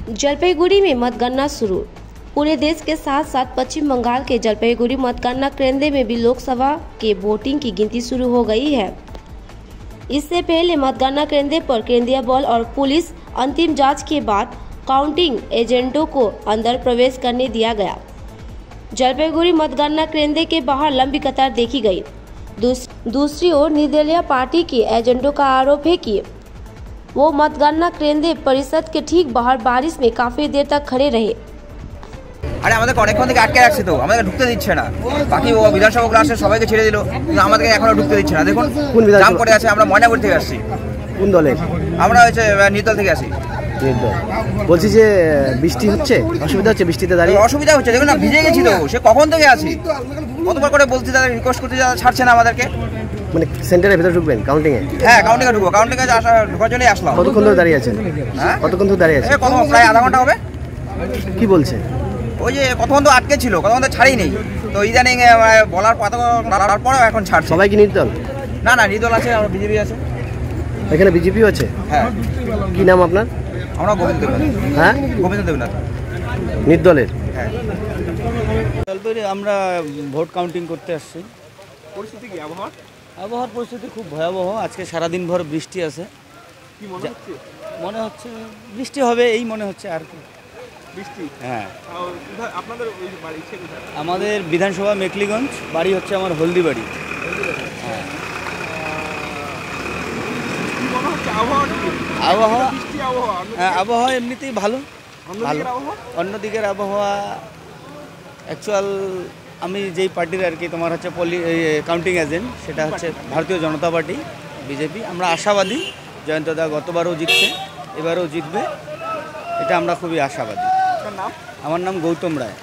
जलपाईगुड़ी में मतगणना शुरू। पूरे देश के साथ साथ पश्चिम बंगाल के जलपाईगुड़ी मतगणना केंद्र में भी लोकसभा के वोटिंग की गिनती शुरू हो गई है। इससे पहले मतगणना केंद्र पर केंद्रीय बल और पुलिस अंतिम जांच के बाद काउंटिंग एजेंटों को अंदर प्रवेश करने दिया गया। जलपाईगुड़ी मतगणना केंद्र के बाहर लंबी कतार देखी गई। दूसरी ओर निर्दलीय पार्टी के एजेंटों का आरोप है कि वो मतगणना केंद्र परिषद के ठीक बाहर बारिश में काफी देर तक खड़े रहे। আরে আমাদেরকে অনেকক্ষণ থেকে আটকে রাখছে, তো আমাদেরকে ঢুকতে দিচ্ছে না। বাকি ও বিধানসভা আসে সবাইকে ছেড়ে দিল, কিন্তু আমাদেরকে এখনো ঢুকতে দিচ্ছে না। দেখুন জাম করে আছে। আমরা ময়নাগুড়ি থেকে আসছি। কোন দলের? আমরা হচ্ছে নির্দল থেকে আসি। নির্দল। বলছি যে বৃষ্টি হচ্ছে, অসুবিধা হচ্ছে বৃষ্টিতে দাঁড়িয়ে? অসুবিধা হচ্ছে, দেখুন না ভিজে গেছি তো। সে কখন থেকে আছি, কতবার করে বলছি, তাদের রিকোয়েস্ট করতে ছাড়ছে না আমাদেরকে। মানে সেন্টারের ভিতরে ঢুকবেন কাউন্টিং এ? হ্যাঁ, কাউন্টিং এ ঢুকবো। কাউন্টিং এ ঢোকার জন্যই আসলাম। কতক্ষণ ধরে দাঁড়িয়ে আছেন? হ্যাঁ, কতক্ষণ ধরে দাঁড়িয়ে আছেন? প্রায় আধা ঘন্টা হবে। কি বলছে? ওই যে কতক্ষণ তো আটকে ছিল, কতক্ষণ তো ছাড়েই নেই। তো ইদানিং বলার পরেও এখন ছাড়ছে। সবাই কি নির্দল? না না, নির্দল আছে, আমার বিজেপি আছে। এখানে বিজেপিও আছে? হ্যাঁ। কি নাম আপনার? আমরা গোবিন্দ দেবনাথ। হ্যাঁ, গোবিন্দ দেবনাথ নির্দলের। হ্যাঁ। জলপাইগুড়ি আমরা ভোট কাউন্টিং করতে আসছি। পরিস্থিতি কি? আবহাওয়ার পরিস্থিতি খুব ভয়াবহ। আজকে সারাদিন ভর বৃষ্টি আছে। কি মনে হচ্ছে? মনে হচ্ছে বৃষ্টি হবে, এই মনে হচ্ছে আর কি। বৃষ্টি? হ্যাঁ। আপনাদের ওই বাড়ি কোথায়? আমাদের বিধানসভা মেকলিগঞ্জ, বাড়ি হচ্ছে আমার হলদিবাড়ি। হ্যাঁ। আবহাওয়া হ্যাঁ, আবহাওয়া এমনিতেই ভালো। অন্যদিকের আবহাওয়া অ্যাকচুয়াল আমি যেই পার্টির আর কি তোমার হচ্ছে কাউন্টিং এজেন্ট, সেটা হচ্ছে ভারতীয় জনতা পার্টি, বিজেপি। আমরা আশাবাদী জয়ন্তদা গতবারও জিতছে, এবারও জিতবে, এটা আমরা খুবই আশাবাদী। আমার নাম গৌতম রায়।